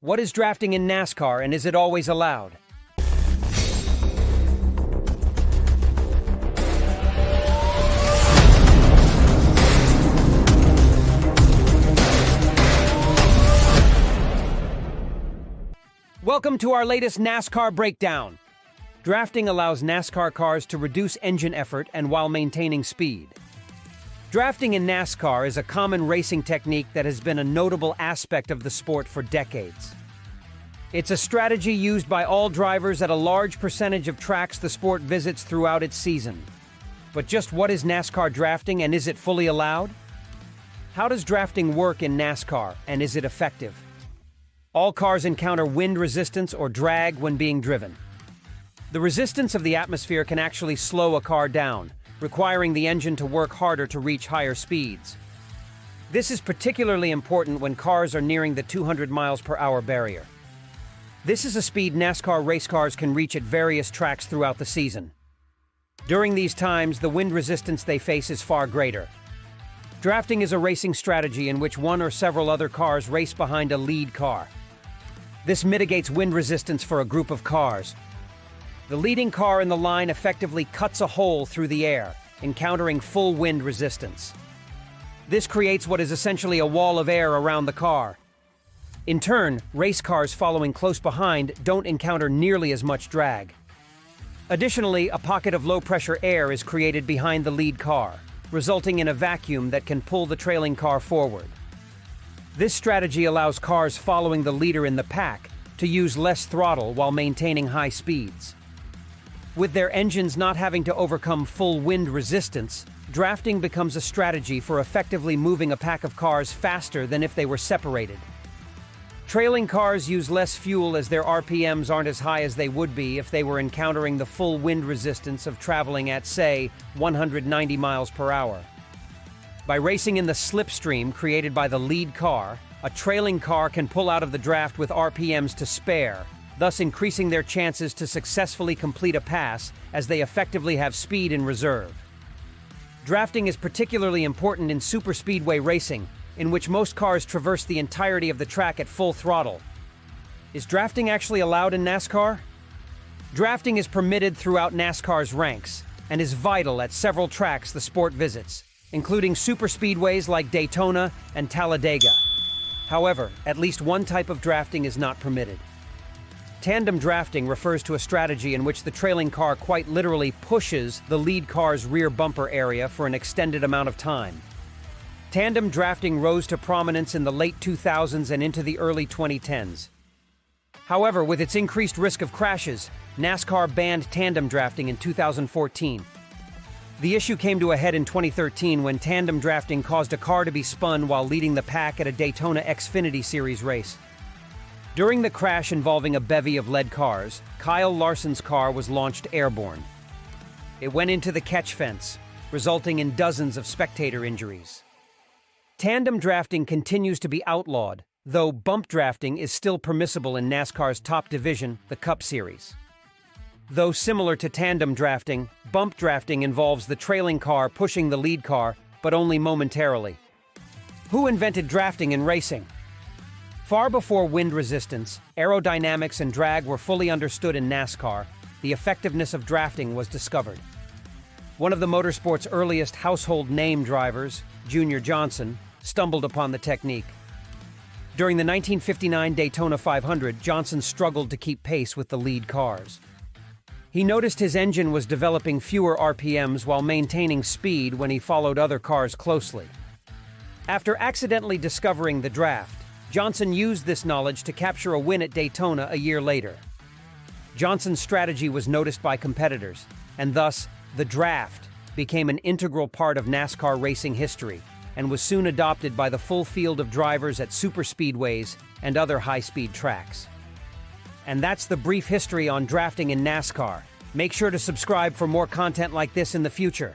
What is drafting in NASCAR, and is it always allowed? Welcome to our latest NASCAR breakdown. Drafting allows NASCAR cars to reduce engine effort and while maintaining speed. Drafting in NASCAR is a common racing technique that has been a notable aspect of the sport for decades. It's a strategy used by all drivers at a large percentage of tracks the sport visits throughout its season. But just what is NASCAR drafting, and is it fully allowed? How does drafting work in NASCAR, and is it effective? All cars encounter wind resistance or drag when being driven. The resistance of the atmosphere can actually slow a car down, requiring the engine to work harder to reach higher speeds. This is particularly important when cars are nearing the 200 miles per hour barrier. This is a speed NASCAR race cars can reach at various tracks throughout the season. During these times, the wind resistance they face is far greater. Drafting is a racing strategy in which one or several other cars race behind a lead car. This mitigates wind resistance for a group of cars. The leading car in the line effectively cuts a hole through the air, encountering full wind resistance. This creates what is essentially a wall of air around the car. In turn, race cars following close behind don't encounter nearly as much drag. Additionally, a pocket of low-pressure air is created behind the lead car, resulting in a vacuum that can pull the trailing car forward. This strategy allows cars following the leader in the pack to use less throttle while maintaining high speeds. With their engines not having to overcome full wind resistance, drafting becomes a strategy for effectively moving a pack of cars faster than if they were separated. Trailing cars use less fuel as their RPMs aren't as high as they would be if they were encountering the full wind resistance of traveling at, say, 190 miles per hour. By racing in the slipstream created by the lead car, a trailing car can pull out of the draft with RPMs to spare, thus increasing their chances to successfully complete a pass as they effectively have speed in reserve. Drafting is particularly important in superspeedway racing, in which most cars traverse the entirety of the track at full throttle. Is drafting actually allowed in NASCAR? Drafting is permitted throughout NASCAR's ranks and is vital at several tracks the sport visits, including superspeedways like Daytona and Talladega. However, at least one type of drafting is not permitted. Tandem drafting refers to a strategy in which the trailing car quite literally pushes the lead car's rear bumper area for an extended amount of time. Tandem drafting rose to prominence in the late 2000s and into the early 2010s. However, with its increased risk of crashes, NASCAR banned tandem drafting in 2014. The issue came to a head in 2013 when tandem drafting caused a car to be spun while leading the pack at a Daytona Xfinity Series race. During the crash involving a bevy of lead cars, Kyle Larson's car was launched airborne. It went into the catch fence, resulting in dozens of spectator injuries. Tandem drafting continues to be outlawed, though bump drafting is still permissible in NASCAR's top division, the Cup Series. Though similar to tandem drafting, bump drafting involves the trailing car pushing the lead car, but only momentarily. Who invented drafting in racing? Far before wind resistance, aerodynamics and drag were fully understood in NASCAR, the effectiveness of drafting was discovered. One of the motorsport's earliest household name drivers, Junior Johnson, stumbled upon the technique. During the 1959 Daytona 500, Johnson struggled to keep pace with the lead cars. He noticed his engine was developing fewer RPMs while maintaining speed when he followed other cars closely. After accidentally discovering the draft, Johnson used this knowledge to capture a win at Daytona a year later. Johnson's strategy was noticed by competitors, and thus, the draft became an integral part of NASCAR racing history and was soon adopted by the full field of drivers at superspeedways and other high-speed tracks. And that's the brief history on drafting in NASCAR. Make sure to subscribe for more content like this in the future.